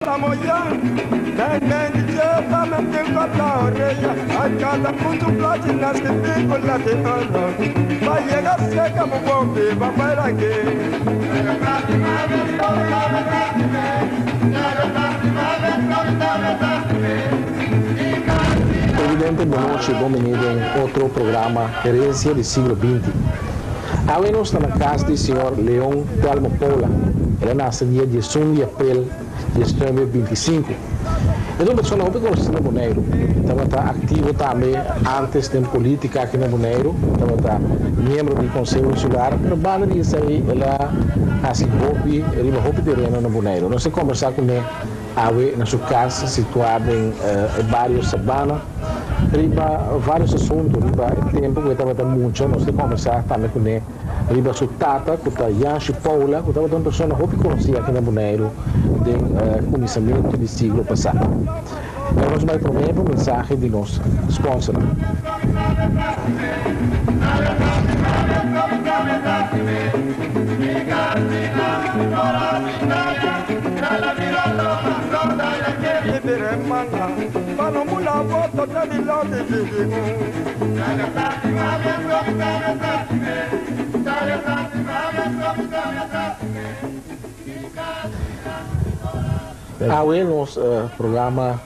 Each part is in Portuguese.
Presidente, boa noite, bem-vindo em outro programa Herensia de siglo XX. Agora nós estamos na casa do senhor Leão Thelmo Paula. Ele nasceu dia 11 de abril de 1925. É uma pessoa muito conhecida no Boneiro. Estava ativo também antes da política aqui no Boneiro. Estava membro do Conselho Insular. Mas banda disso aí, ela assim, ele é hobby terreno no Boneiro. Nós vamos conversar com ele agora na sua casa, situada em bairro Sabana. Riba vários assuntos, riba tempo que estava muito, nós vamos conversar também com ele. Riba sua tata, com a Yanchi Paula, que estava uma pessoa que conhecia aqui no Boneiro, de conhecimento do siglo passado. Nós vamos promover uma mensagem de nosso sponsor. Hoje nosso programa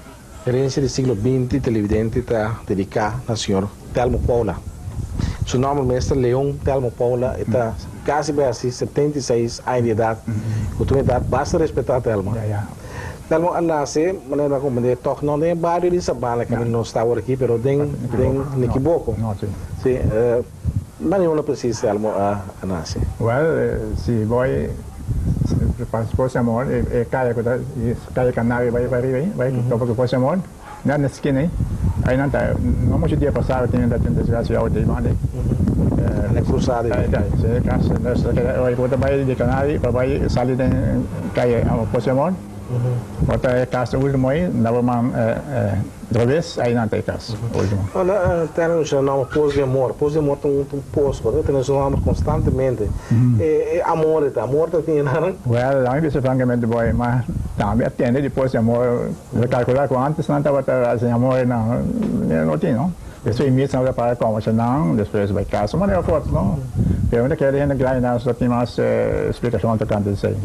Herensia do siglo XX televidente está dedicado ao senhor Thelmo Paula. Seu nome é mestre Leão Thelmo Paula, está quase assim 76 anos de idade. Com tua idade, basta respeitar Thelmo. Thelmo nasce, mas não compreender, toque não tem barrio de Sabana que não está aqui, mas tem equivoco. Sim, mas não precisa Thelmo a nascer. Well, se vai depois amor, cai canal vai depois amor, não na esquina aí não tá, não muito dia passado tinha da desgraça ao de mane. Na cruzada. Se casa, nós vai botar vai de canal, vai sair de cai ao depois amor. Bota casa último aí, dava uma outra vez aí não tem casa. Olha, tem um nome pós de amor tem um posto, tem um nome constantemente. Amor tem nada. Well, não é que francamente boy, mas também atende depois de amor, eu calcular com antes não estava assim amor não tinha, não. Isso imita não para como se não, depois vai casa, mas é forte, não. Eu ainda quero ainda ganhar nas últimas explicações do canto disso aí.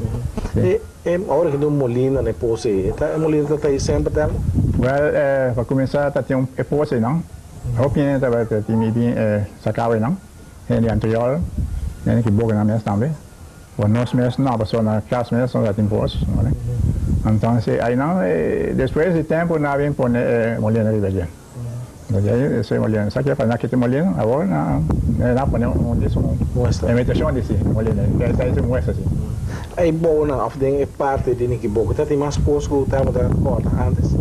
A hora que deu molina na pose, a molina está aí sempre, tá? Well, para começar, tá tem pose não. A opinião estava tem bem sacava não. Ele anterior, nem que boca na mesa também. O nosso mesmo não, passou na casa mesmo já tem pose, não é? Então se aí não, depois de tempo não vem pôr molina de velha. Jadi saya molina, saya kira nak kita molina, agora não põe disso, imitação disso, molina, saya itu muestra assim. Aí bona, of den parte de que boca, tá tem mais posto que o Telmo da corda antes.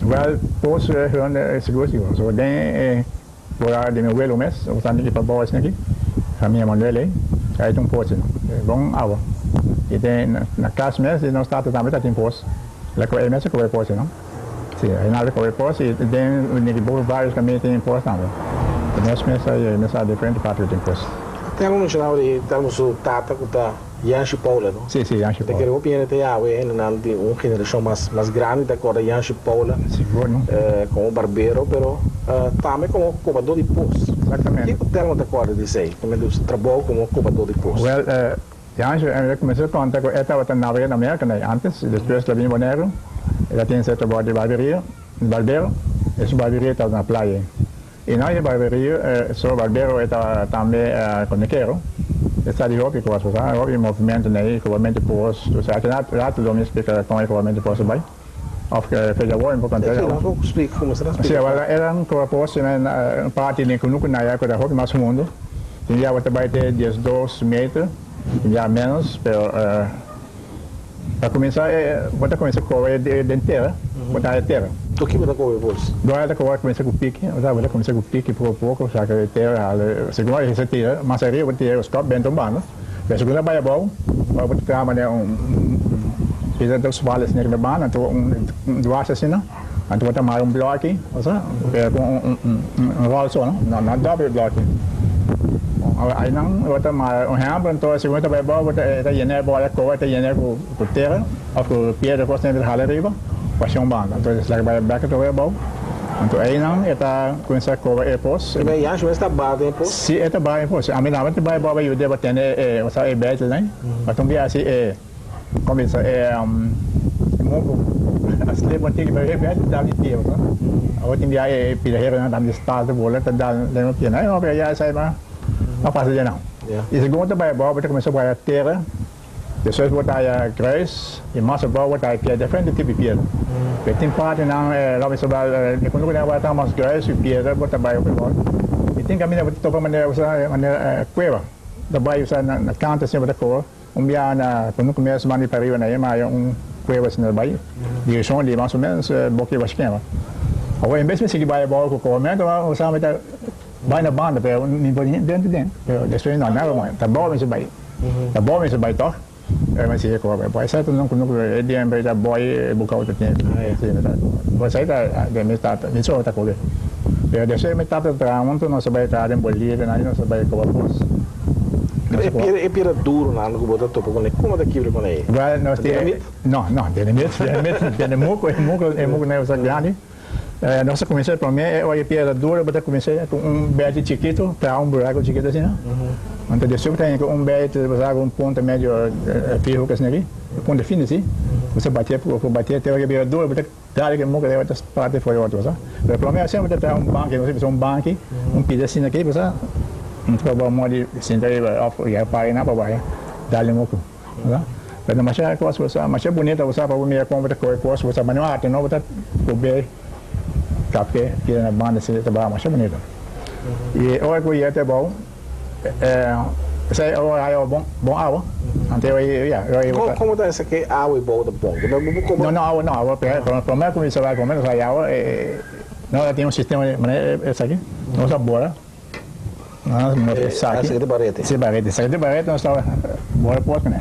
Well, posto é onde seguro, so den por de meu velho mês, o tanto que para boa assim aqui, a minha manuela aí tem posto, bom água. E tem na casa mês e não está também tá tem posto. Lá que é mês que vai posto, não? Sim, aí nada que vai posto e tem o boca vários também tem posto também. O mês aí mês é diferente parte tem posto. Tem algum sinal de termos o tata que tá Yanchi Paula, não? Sim, Yanchi Paula. Te quero opinião de uma geração mais grande da cor Yanchi Paula, como barbeiro, pero também como cobrador de posto. Exatamente. O que o termo da cor diz aí? Como ele trabalha como cobrador de posto? Well, Yanchi começou a contar que estava na América, antes, depois da Vinha Boneiro, ela tinha esse trabalho de barbeiro, esse barbeiro estava na praia. E nós, barbeiro, só barbeiro estava também conequeiro. Está de hobby, como você hobby movimento aí, movimento posto, ou seja, rato do me explica como é que o movimento posto vai. Of que fez a boa, importante. Não explica como será. Sim, era posto, parte de que nunca na época da hobby mais mundo. Tinha outra vai ter 12 metros, já menos, para começar, bota começar a correr de inteira, botar a terra. O que você corre bolsa? Agora a começar com o pique, já começar com o pique pouco, já que a terra, segundo a receita, mas aí eu tinha os copos bem tombando. A segunda vai bom, eu vou ter fiz dois valas na banda, duas assim, não? Então vou tomar bloco aqui, com rol só, não? Não dobre bloco. Aí não, outra mais, então a segunda vai boa, outra ia boa, outra ia com terra, ou com pedra, com sempre rala riba, passar banda. Então esse vai back to vai boa. Então aí não, está com essa cova é pos. E bem, acho que está bada em pos. Sim, está bada em pos. A minha mãe vai boa, eu devo ter o sa é bete, né? Mas também assim começa as levas tem que vai bete dá de tempo, tá? Outra dia pila hera dá de estado bola, tá dando pena. Não, vai já sai mas não faz já não. E segundo vai boa, vai começar a terra. Depois botar a grace e mais boa botar pedra, diferente tipo de pedra. Tem parte não lá vai sobrar, quando eu vai botar mais grace e pedra, botar bairro para fora. E tem caminho para toda maneira cueva. Da bairro na canta sempre da cor. Dia na quando começa a para arriba na mas cueva assim na bairro. Direção de mais ou menos boque vasquema. Agora em vez de seguir bairro boa com comendo, você vai na banda para nem pode dentro. Depois não mais. Tá bom mas vai. Tá bom mas vai tocar. Mas é como vai ser não é de embra da boy buka outro tempo vai sair da metade isso outra coisa eu deixei metade da monta não se vai estar em Bolívia não se vai covar pos é pira duro na no botar topo com como da quebra com ele não tem muito né essa grande nós começamos para mim é pira dura mas comecei com bed chiquito para buraco chiquito assim não então depois tem bed você ponto médio fio que assim aqui ponto fino assim você bater até a pira dura mas dar que muita outra parte foi outra sabe mas para mim sempre tem banco você precisa banco pedacinho aqui você não pode modo sentar e a página para baixo dar-lhe muito sabe mas é coisa você mas é bonita você para me comprar coisa você mas não há não você comer café que na banda se trabalha mais bonito e hoje eu ia até bom sei eu bom água então eu como tá essa que água e boa da bom não água para mim como isso vai comer água não tem sistema essa aqui não sabor essa de barrete não está bora pouco né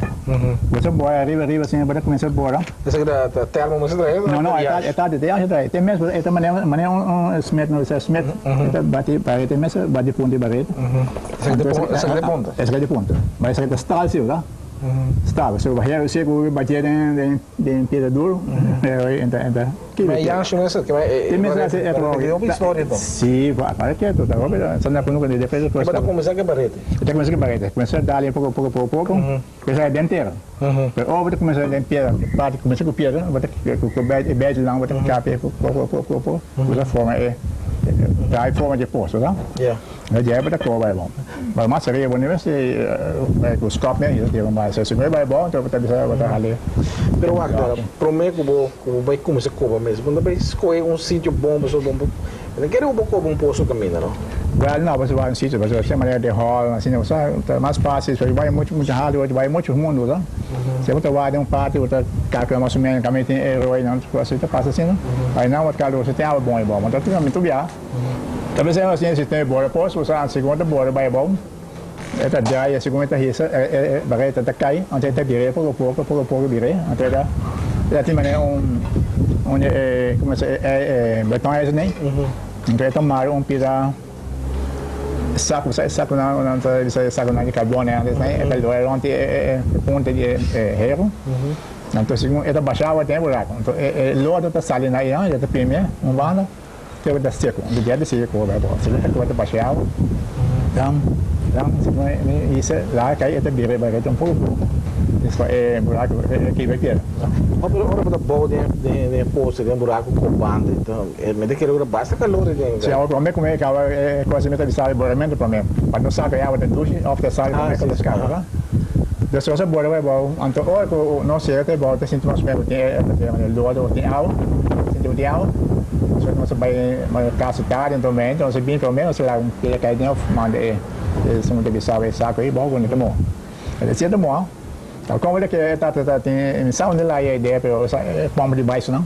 você bora arriba assim para começar a bora essa que da Telmo mas não é tá de tem mesmo é maneira smet não é smet bate barrete mesmo bate fundo de barrete essa de ponta mas essa está assim tá estava se vai chego bater em pedra duro mas acho essa que tem mesmo é uma história então sim vai que é toda obra só na quando de defesa mas tá começar que barrete começar a dar ali pouco começar a denteira obra começar a denteira parte começar com pedra bota com bed lá bota capa pouco da forma dá forma de poço tá já bota cor vai bom mas mais seria bom né se com os copos né tem mais se vai bom então bota ali pero agora prometo que vai começar a cobrar mesmo quando vai escolher sítio bom não quero um poço caminho não não você vai sítio você tem maneira de hall assim não sai mais fácil você vai muito rápido vai muito mundo tá se você vai de parte outra cá mais ou menos também tem herói não você passa assim não aí não o cara você tem algo bom mas tá tudo muito bem talvez é assim se tem bora posso usar a segunda bora vai bom esta daí a segunda risa barreta tá cai até tá direto pouco direto até já tem maneira onde começa betão é nem então tomar pira saco não de carbono né é do onde ponte de hero então segundo é baixava tem buraco então lodo tá saindo aí já tá primeiro banda que vai seco de dia de seco vai bom se vai baixava então isso lá cai até bem vai um pouco isso é buraco que vai ter ora para boa de poço de buraco com banda então me de que basta calor de se eu como é que é quase metade sai boramento para mim quando sabe a água da ducha off the side como é que eles caem tá depois você bora vai bom então ou não sei até bom tem mais perto tem do tem água tem água se você vai casa tarde também então você vem pelo menos lá que cai dentro manda se não deve saber saco aí bom quando tomou ele se tomou como ele que tem missão de lá a ideia para pombo de baixo não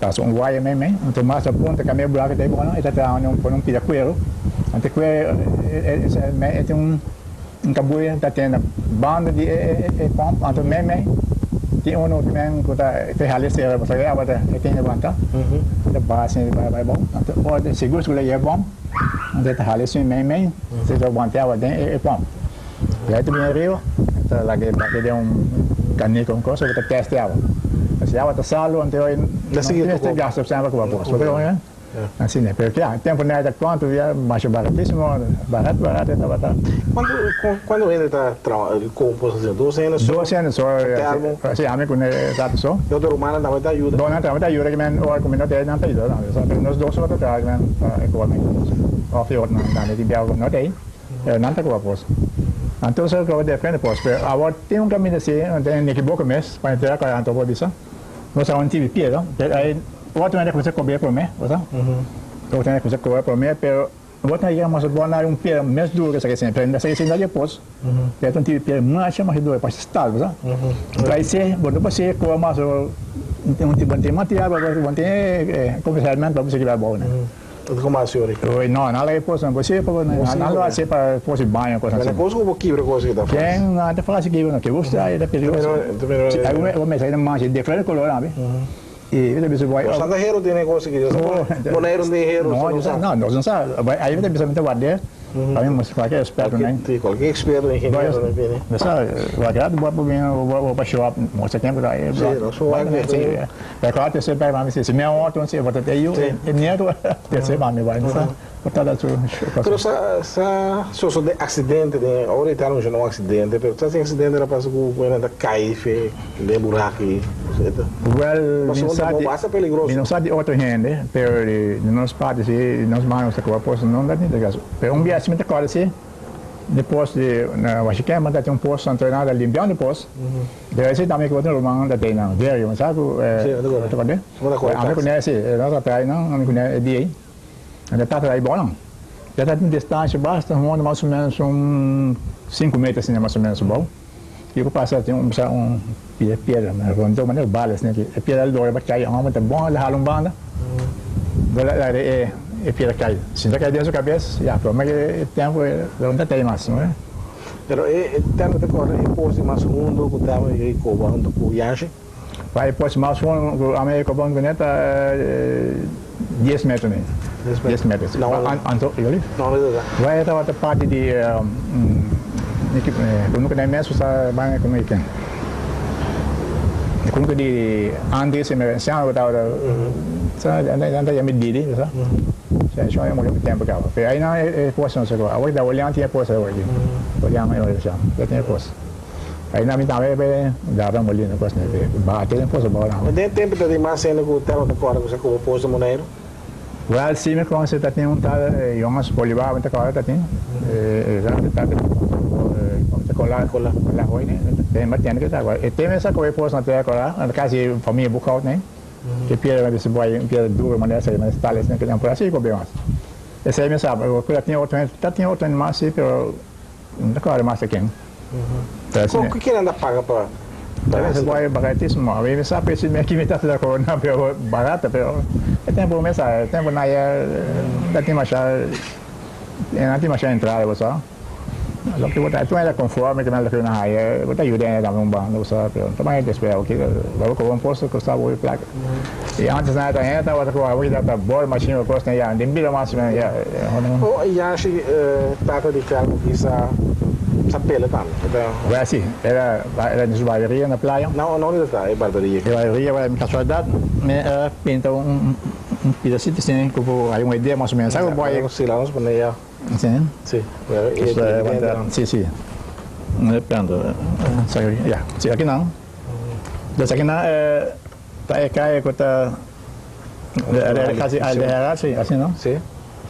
tá um guai mesmo então mais a ponta que a minha buraco tem bom não está não pira cuero então cuero tem cabuia tá tendo banda de pombo então mesmo tem um que men que tá realizando você é agora tem levanta da base vai bom então pode seguro que é bom então tá realizando men se já bom até agora é bom e aí também rio então lá que deu canê com coisa que teste agora se agora tá salo então não tem gasto sempre com a bolsa assim né porque tempo não é quanto é mais baratíssimo barato tá quando ele está com posição 12 anos só assim a mim com exato só eu tô humana não vai ajuda não tá ajuda que men ou como não tem não tem nós dois só tá men igualmente off eu não tá de bial não tem não tá com a bolsa então só que eu defendo pois agora tem caminho assim tem que boca mês para entrar com a antropologia nós só tive pie não aí outro é que você cobrir por mim, tá? Outro é que você cobrir por mim, pero outro é que mas bom um pie mais duro que você sempre, ainda sei ainda depois. Então tive pie mais duro para estar, tá? Aí se, bom, depois se com mais um tipo de material, bom tem comercialmente para você que vai bom, né? Tudo como a senhora. Não, não é possível, você para não é para fazer banho coisa assim. Mas depois como quebra coisa que tá fazendo. Quem não te fala assim que não que você aí da perigoso. Aí eu me sai mais de frente color, né? E ele disse vai. O Santa Hero tem negócio que já. Boneiro de Hero. Não sabe. Aí ele disse muito guarda. Aí mas qualquer experto, né? Qualquer experto em engenheiro, né? Não sabe. O agrado vai para mim, vou para show up, mostra tempo daí. Sim, não sou é claro que você pega mais se me ontem você vai ter eu, é dinheiro, você vai me vai, não sabe? Portanto, pero só de acidente, né? Agora está não já não acidente, pero tá sem acidente era para o quando cai, de buraco. Well, não sabe outro gente, pero nós partes e nós manos que posso não dá nem caso. Pero um dia assim muito claro assim, depois de na Washington manda ter posto treinado limpando depois. Deve ser também que outro irmão da tem não, very, mas sabe? Tá vendo? A mim conhece, nós atrás não, a mim conhece dia. Ainda está atrás bom não. Já está em distância basta mais ou menos 5 metros assim, mais ou menos bom. E eu passo tem pedra, mas quando maneiro balas né, que pedra do lado cai, mas tá bom, lá banda. Lá é pedra cai. Se não cai dentro da cabeça, já, mas tempo não tem mais, não é? Pero tempo de correr depois mais fundo, que tava aí cobando com Yashi. Vai depois mais fundo, a minha cobando com neta 10 metros né. 10 metros. Não, anto, ele? Não, não. Vai até a parte de como que nem mesmo sa banyak como ikan. Como que di andi se me siang ko tao sa anda yang mediri sa. Saya cuma yang mungkin tempo kau. Tapi aí na poison sa ko. Awak dah olhar tinha poison awak di. Olhar mai olhar sa. Tinha poison. Aí na minha be dar molho na poison be. Bate na poison bola. Mas tem tempo de mais cena que o Telmo da cora que o poison moneiro. Well, sim, me conhece tá tem tal jongens polibar met elkaar dat in. Dat colar hooi né. Tem mas tem que tá agora. E tem essa coisa pois na terra agora, na casa de família bucaut né. Que piada desse boy, piada dura maneira sai, mas tá né que não por assim com bem mais. Esse aí me sabe, eu tinha outro mais sim, pero não claro mais aqui. O que anda paga para esse boy baratíssimo. A mim sabe se me que me tá da corona, pero barata, pero é tempo mesa, é tempo na da tem mais entrada, você sabe? Lo que botar tu era conforme que nada que na raia, botar ajuda né da bomba, não sabe, pero também é espera que logo com um posto que estava o placa. E antes na da entra outra coisa, o da boa machine costa já, nem bila máximo já. Oh, e acho tata de carro que sapele também. Vai assim, era de barbearia na praia. Não está, é barbearia. Barbearia vai me casualidade, me pinta pedacito assim, que aí uma ideia mais ou menos. Sabe o boy? Sim, lá nos boneia. Sim. Sim. Sim. Depende. Já. Sim, aqui não. Dessa aqui não tá cai que tá quase assim não? Sim.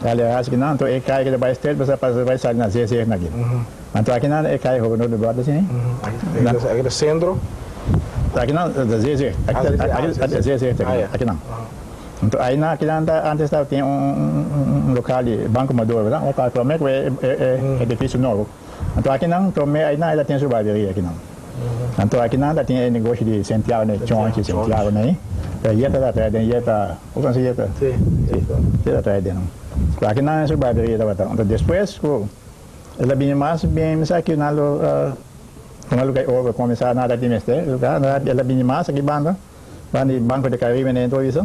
Aliás, que não, então é cai que vai ter, você vai sair na ZZ aqui. Então aqui não é cai o no do lado assim. Aqui no centro. Aqui não, da ZZ. Aqui ZZ aqui não. Então aí na aqui antes tinha local de Banco Maduro, né? O cara promete que é edifício novo. Então aqui não, também aí não tem barbearia aqui não. Então aqui não tem negócio de Santiago, né? Chonque Santiago, né? Ia tá atrás, ia tá, o que ia tá? Sim. Ia atrás não. Aqui não é barbearia da batata. Então depois ela vinha mais bem, mas aqui não como lugar over começar nada de mestre, lugar ela vinha massa que banda, banda banco de Caribe nem então então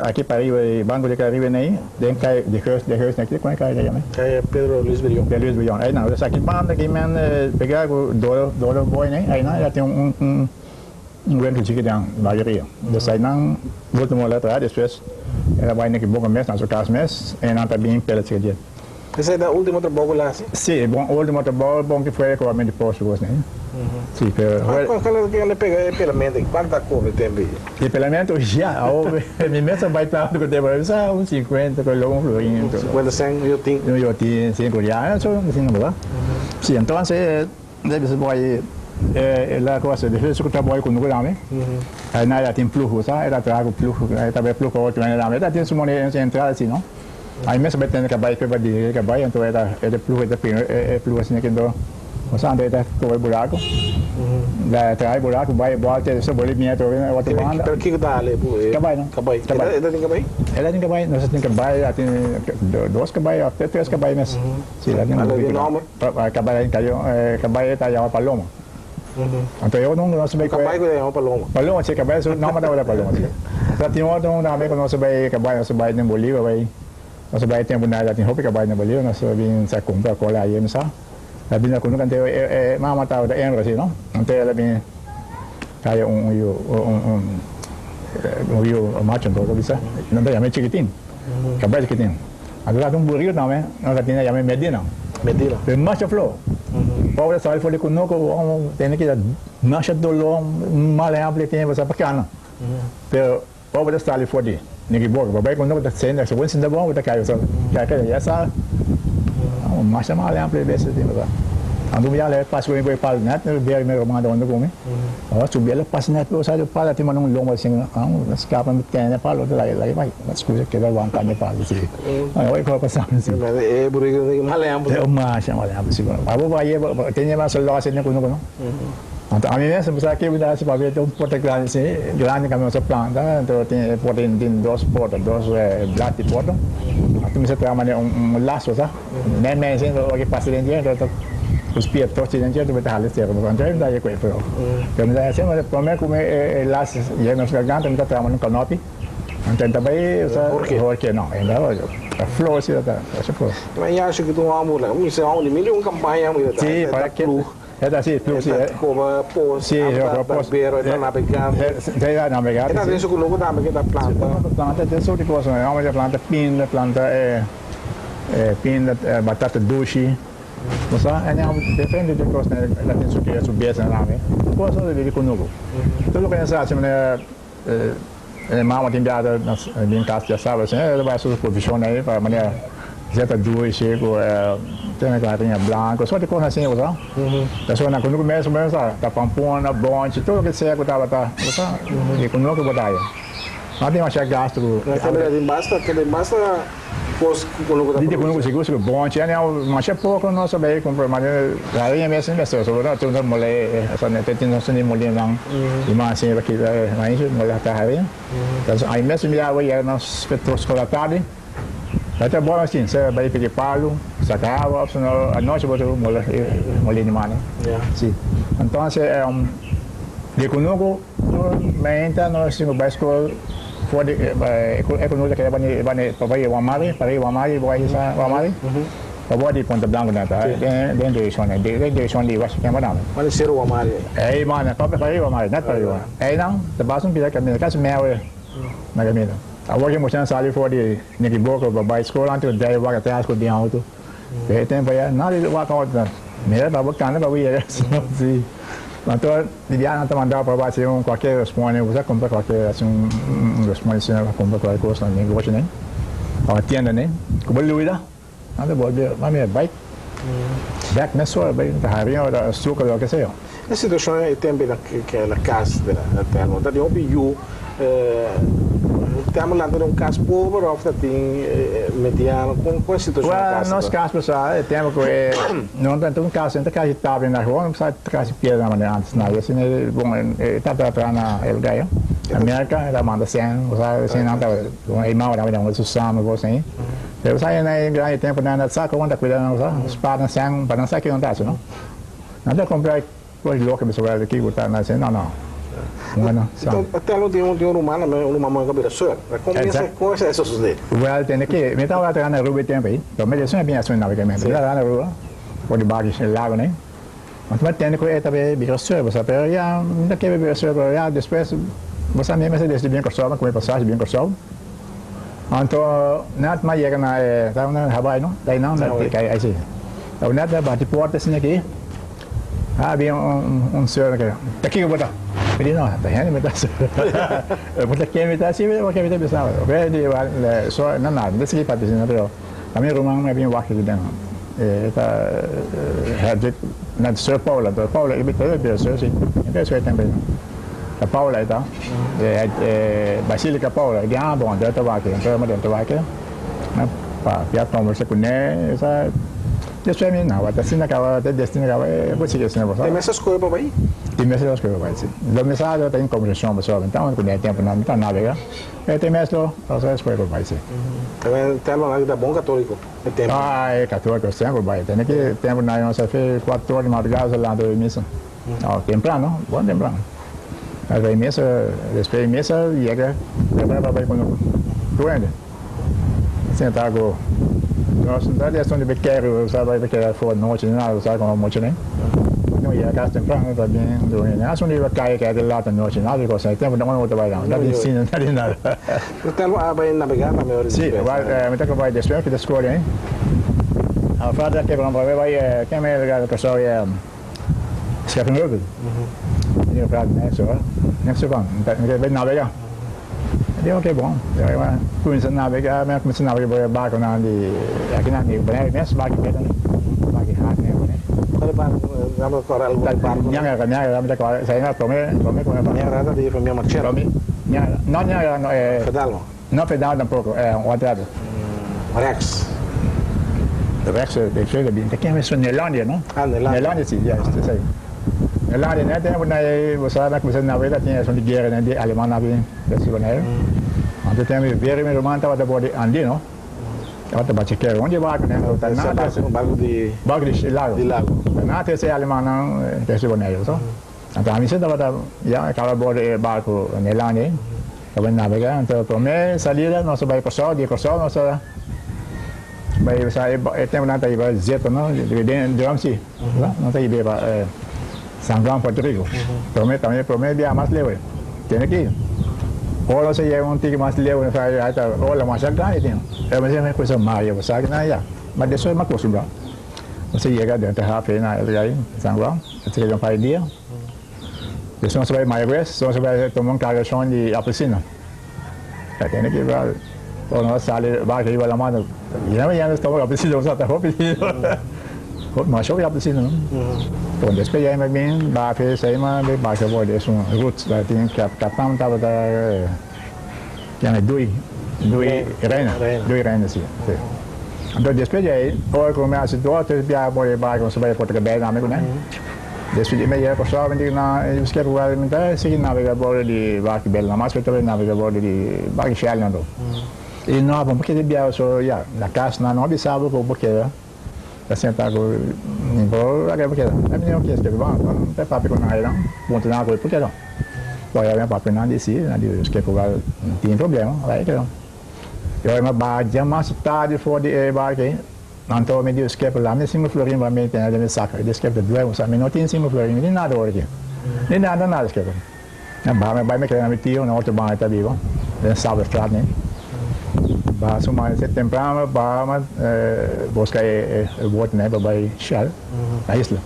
aqui para aí banco de Caribe nem, den cai de Herensia aqui quando cai já, né? Cai Pedro Luiz Brilhão. Pedro Luiz Brilhão. Aí não, essa aqui banda que men pegar o dólar boy né? Aí não, já tem um grande chique de bageria. Dessa aí não, último letra depois ela vai naquele bom mês, na sua casa mês, e não tá bem pela chique. Esse é o último trabalho lá, sim? Sim, bom, o último trabalho bom que foi com a mente posto, né? Sim, pero... Quando ele pega pela mente, quanta cor tem aí? E pela mente, já, minha mesa vai estar no tempo, já uns 50, com logo um florinho. 50, 100, eu tenho. Eu tinha 5 reais, só assim, não dá? Sim, então, deve ser vai... lá coisa, depois que trabalho com o grupo, aí na tem fluxo, sabe? Ela traga o fluxo, aí também fluxo outro, ela tem sua moneda central assim, não? Aí mesmo vai ter que vai para dia que vai então era fluxo fluxo assim que do o sangue está com buraco da trai buraco vai volta se boleh minha tô vendo outra banda para que dá ali cabai não cabai ela tem cabai ela tem cabai nós tem cabai tem dois cabai até três cabai mas sim ela tem nome cabai caiu cabai está já Paloma então eu não sei cabai é uma Paloma se cabai não mas não é Paloma já tem outro nome que não sei cabai não sei nem Bolívia vai nós vai ter nada tem roupa que vai na Bolívia nós vim se comprar cola aí não sabe a bina quando cante mama tá da enro assim não então ela vem cai rio macho então bisa não tem mais chiquitinho cabelo chiquitinho agora tem burrito não é nós tem já Medina tem macho flow Paula sai fora com noco tem que macho dolor maleável tem você bacana pero Paula está ali fora ninguém boa vai quando está sendo essa coisa ainda bom vai cair só que essa mas sama lá para ver se tem lá ando me ale passo com para net ver me manda onde come subir ela passa net eu saio para tem um longo assim escapa me tem né para lá vai mas coisa que vai vantar me para assim aí vai passar assim é burrigo malhando é uma chama lá assim vai tem mais só assim com não então a mim mesmo sabe que vida se para ver um porta grande assim grande caminho se planta então tem dois portas dois black portas tu me trabalha laço sabe nem mais ainda o que passa dentro então os pies todos dentro tu vai estar ali certo mas já ainda é coisa pero me assim mas para mim como laço e nós garganta me trabalha no canopi então também porque não ainda a flor se tá essa flor mas acho que tu amo lá um seu amo milhão campanha muito sim para que é assim, plus como pose, barbeiro, está navegando. Está navegando. Está dentro do logo da planta. Planta tem só de coisa, é uma planta pinda, pinda, batata doce. Você é depende de coisa, ela tem só que subir na nave. Coisa de conosco. Tudo que é assim, mama tem dado em casa já sabe, assim, ela vai sua profissão aí para maneira zeta doce, tem uma galinha branca, só de coisa assim, você. Pessoal na quando começa tá pampona, bonde, tudo que segue tá, e quando que botar aí. Não tem mais gasto. Aquele basta pos quando de quando você gosta bonde, é mas é pouco não sabe comprar, mas galinha mesmo só não tem mole, essa não tem não tem mole não. E mais assim aqui mais mole tá aí. Então aí mesmo já vai nas petros colatadas. Até bom assim, você vai pedir palo, sacava, senão a noite botou mole de mana. Sim. Então de conosco, mas nós temos basicamente fora é conosco que vai o amari, vai o amari. Para de ponta branca na tá, dentro direção de wash que mandam. Mas ser o amari. É mana, para o amari, não para o. É não, da base pira caminho, caso mel na caminho. Agora mostrando sali fora de nesse bloco para escola antes de vai até as coisas de auto. Tem vai nada de vai com melhor para bacana para ir sim. Então dia não mandar para baixo qualquer responde você compra qualquer assim responde se compra qualquer coisa nem gosta nem a tienda nem como luida nada pode vai bike back na sua bem tá havendo da suco o que seja. A situação é também na casa da Telmo, da eu pediu temos lá um caso pobre, ofta tem mediano, com a situação da casa? Nós casos pessoal, temos que não tem um caso, então que estava na rua, não precisa trazer piada na maneira antes, não, assim, bom, está atrás na Elgaia, América, ela manda 100, assim, não está, um irmão, não, Susano, assim, eu saio na grande tempo, na saca, quando cuidando, os para 100, para não sair que não está, não? Até comprar coisa louca, pessoal, aqui, botar na cena, não. Bueno, então, até não tem um humano, uma mãe cabelo só. Como é que isso sucede? Well, tem que, me estava lá na rua tempo aí. Então, me disse, bem assim, navegamento. Lá na rua, por debaixo do lago, né? Mas tem que ir também bem só, você pega, já, não quer beber só, já, depois, você mesmo se decide bem com só, com passagem bem com só. Então, nada mais chega na, tá na Hawaii, não? Daí não, daí aí sim. Então, nada bate porta assim aqui. Havia senhor aqui, tá aqui que eu vou dar. Ele não, tá vendo, me dá assim. Eu vou ter que me dar assim, eu vou ter que me dar assim. Ele só, não nada, desse aqui para dizer, não, a minha irmã me havia aqui dentro. Tá, na senhor Paula, ele teve pessoa assim, então isso aí também. A Paula então, Basílica Paula, ele bom, deu tabaco, então eu deu tabaco, né, para piar conversa com ele, essa isso é minha, até assim naquela, até destino naquela, eu vou seguir assim, não vou falar. Tem essas coisas para aí? Tem essas coisas para aí, sim. Do mensagem eu tenho conversação pessoal, então quando é tempo não, então navega, tem mesmo, essas coisas para aí, sim. Também tem uma da bom católico, é tempo. É católico sempre vai, tem que tempo na nossa fé 4 horas de madrugada lá do missa, temprano, bom temprano. Aí vai missa, respeito missa, chega, prepara para ir quando doente, sentar com nós não é só de bequeiro, sabe, bequeiro fora noite, não sabe como muito nem. Não ia cá temprano também, doente. Acho que vai cair que é de lá da noite, nada de coisa, tempo não é vai não, nada ensina, nada nada. Então vai navegar na melhor. Sim, vai, me toca vai descer que descobre, hein. A frada que vamos vai, quem é legal pessoal é escapar no. E a frada né, só. Nesse vão, vai navegar. Dia ok bom, começa a navegar, mas começa a navegar barco na de aqui na Rio, né? Nesse barco que tem, barco hard né? Qual barco? Vamos correr o barco. Nhanga, me decora, sai na tome com a barco. Nhanga de família Marcelo. Nhanga, não é Thelmo. Não pedal tampouco, outro. Rex. Rex, de chega bem. Tem que ver só Nelândia, não? Nelândia sim, já, isso aí. Nelândia, né? Tem você sabe que você na verdade tem essa de guerra né, de alemã na bem, desse banheiro. Então tem ver meu irmão estava da bode andi, não? Estava bate que onde barco né? Tá nada, barco de lago. De lago. Nada esse alemã não, desse banheiro, só. Então a mim se estava já aquela bode barco Nelândia. Estava navegando, então primeira salida nós vai para sol, dia para sol nós vai sair tempo nada aí vai zeto não, de Ramsi, não tem ideia para São João, Porto Rico. Primeiro dia mais leve. Tem aqui. Olha se é tigre mais leve, olha mais grande tem. É mas é coisa mais, você sabe não é? Mas isso é uma coisa bom. Você chega dentro da rafa na aí, São João, você chega para dia. Depois você vai mais vez, você vai tomar carregação de apelsina. Tem aqui para o nosso sale vai que vai lá mano. E não ia tomar apelsina, você tá apelsina. Mas eu ia apelsina. Então, depois aí mas bem, vai fazer aí mas vai que vou descer roots, vai ter que captar tava da que é dois reina assim. Então depois aí, ou começa do outro dia vai você vai para bem na amigo né. Depois de meia pessoa vem na esquerda provavelmente seguir navegador de barco bela mas também navegador de barco cheio não. E não vamos porque dia só já na casa não observa como porque assim tá com nível agora porque é melhor que este bom não tem papo com nada não ponto na coisa porque não vai haver papo não desse na de que não tem problema vai então eu uma baixa mais tarde for de barco então me diz que lá me single florin vai me ter de saca diz que de dois mas não tem single florin nem nada hoje nem nada que vai me querer me tio na outra barra tá vivo sabe estrada né vai sumar esse temprano vai buscar o bote né vai shell a isla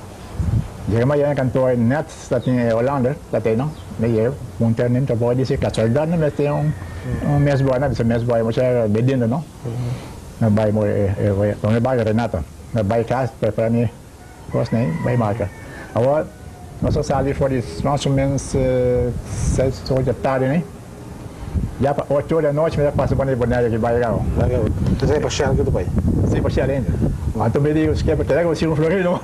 já mas já cantor net está em Holanda tá tem não meio um terno tá pode ser que soldado mas tem mês boa né mês boa mas é bedendo não na vai morrer então vai Renata na vai casa para mim gosto nem vai marca agora nós saímos for isso mais ou menos 6 horas da tarde né já 8 horas da noite me passa para bonito aqui vai legal você vai para Shell que tu vai sim para Shell ainda então me diz que para o Silvio Florino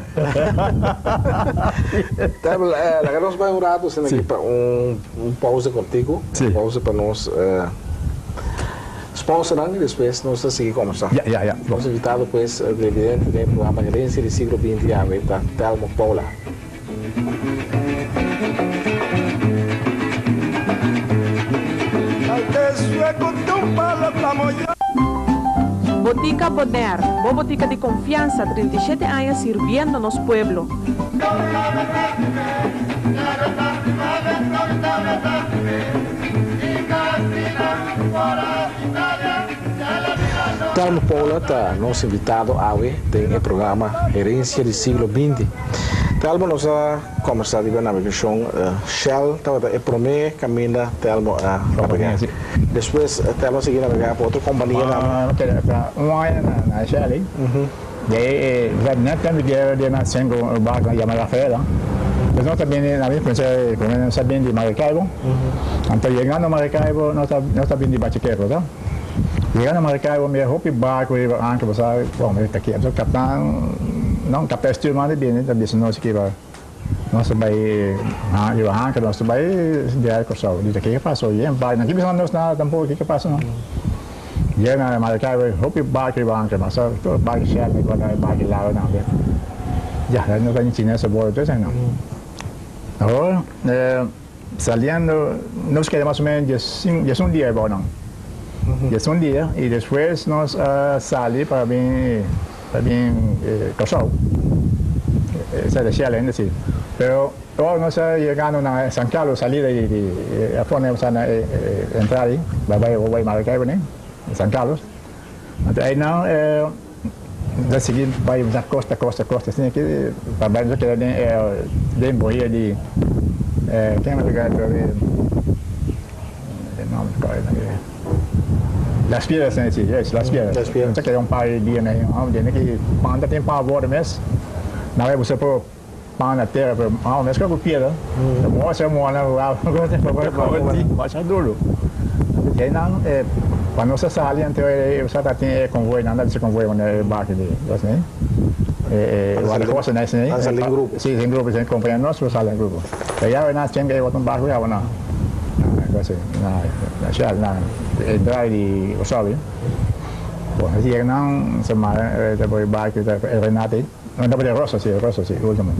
tá lá nós vai rato sendo aqui para pausa contigo pausa para nós sponsorando e depois nós seguir conversar. Nós invitado depois o presidente do programa Herensia do siglo XX, Telmo Paula. Botica Poder, botica de confianza, 37 años sirviendo nos pueblo. Telmo Paula está nosso invitado hoje tem o programa Herensia do século XX. Telmo nós a conversar de navegação Shell, estava é primeiro caminho Telmo a navegar. Depois Telmo seguir navegar para outra companhia ano na Shell. E aí, já nem tem de nascer com o barco na Rafaela. Mas nós também na minha pensei, como nós sabemos de Maracaibo. Então chegando a Maracaibo, nós sabemos de Bachiqueiro, tá? Chegando a Maracaibo, me roupa barco e anche você, bom, me tá aqui, o capitão, não capitão estimado bem, né? Também se nós aqui vai, nós vai, eu anche nós vai de ar corso, diz aqui que passou, e vai, não que nós nada tampouco aqui que passou não. Chegando a Maracaibo, roupa barco e anche, mas só todo barco cheio, né? Quando é barco lá não, né? Já, nós vamos ensinar essa bola, tudo não. Agora, saliendo, nós queremos mais ou menos um dia bom não. Ya un día y después nos salimos para bien Cosau. Esa es la Shell, sí. Pero ahora nos llegando a San Carlos, salida y a poner entrar ahí, voy a Maracaibo, San Carlos. Ahí no, de seguir vai a costa, assim que para ver que de boia de quem é lugar para ver não Las Piedras, sim, Las Piedras. Você quer par de dia, né? Onde que panda tem para agora mesmo. Não é você por panda terra, mas que é piedra. Mostra na rua, mostra duro. E aí não quando você sai então você tem convoio, nada de convoio na barca de assim. Ada costa né, assim. Em grupo. Sim, em grupo, acompanhando nós, você sai em grupo. E aí nós temos que botar um barco já, não. Assim, na Shell, na entrar de Osório. Bom, assim que não se mais depois barco da Renata, não depois de Rosa, sim, último.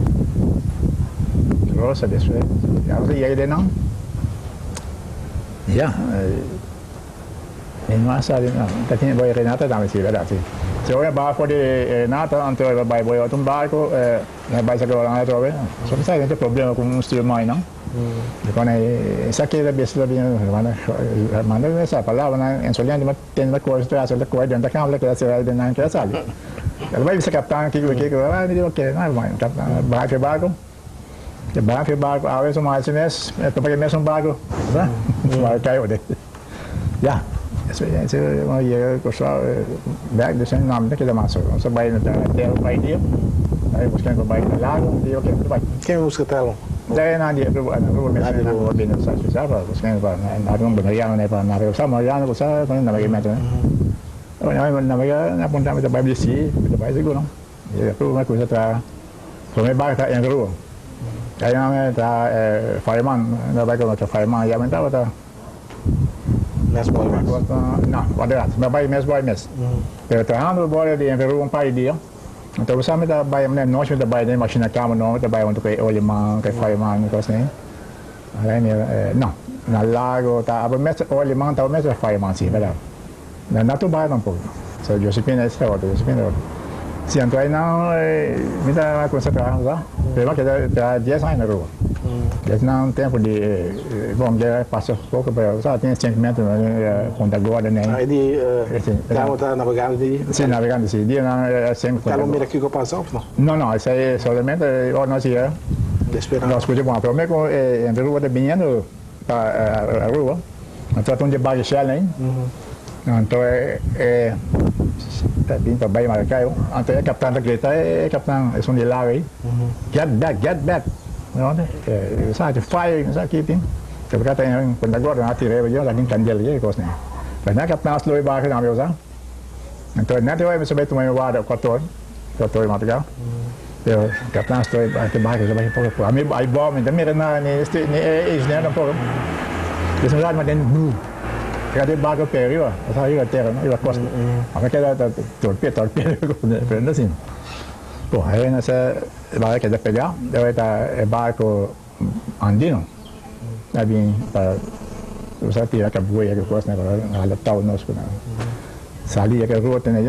Rosa depois, assim que ele não. Já, em uma sala não, tá tinha boa Renata também sim, verdade. Se eu barco de Renata, então eu vai boa outro barco, vai sair lá na outra. Só que sai tem problema com um estilo mais não. Quando isso aqui é bem manda essa palavra em solhando mas tem uma coisa atrás da coisa dentro da câmera que ela de não quer sabe ela vai ser capitão aqui vai me dizer que não vai barco a vezes mais mês tô pagando mesmo barco tá vai cair de já esse é uma ideia que só back de sem nome daquele massa você vai na terra vai dia aí buscando vai no lago e ok vai quem busca Telmo Dahil nandiyan po, ano binasa sa Sara, kasi nga naroon banayaan na pa naroon sa Mariano ko sa namagimento na. Napunta kami sa Bible Sea, SIglo, no? Pero may kusa ta, so may bakit ta yung garo. Kaya namin ta fireman, nabay ko na fireman, yaman ta ta. Mes boy mes. No, wala. Babay mes. Pero trabajando boy de en Peru un par de días. Então você me dá baia, né? Nós me dá baia, né? Máquina cama não, dá baia onde que olha man, que fireman, coisa né? Aí não, na lago tá, aber mesmo olha man, tá mesmo fireman sim, verdade. Não tu baia não pouco. So Josephine é outro. Se então aí não, me dá uma coisa para lá. Pelo que dá 10 anos na rua. Não tempo de bom já passa pouco para só tem sentimento com agora né aí de tá navegando de sim navegando sim dia não sempre tá no meio aqui que passou não isso é somente nós ia nós cuidamos bom pelo menos em rua de Binhando para a rua então onde baixa Shell né então tá vindo para Bahia Maracaibo então é capitão da Greta é capitão é de lá aí get back não sabe fire sabe que tem que porque tem quando agora na tirei eu lá em Candel e coisa né mas na capitão sloi barco não meu sabe então não tem mais sobre tomar guarda 14 material eu capitão sloi barco já vai pouco a mim aí bom me também na neste né não pouco isso já mas tem Cada barco perigo, essa aí a terra, não, a costa. A cada torpedo, prende assim. Pô, aí nessa barco que dá pegar, deve estar barco andino, é bem para Você tira que boia que coisa né, ela tá o nosso né. Sali que rua tem aí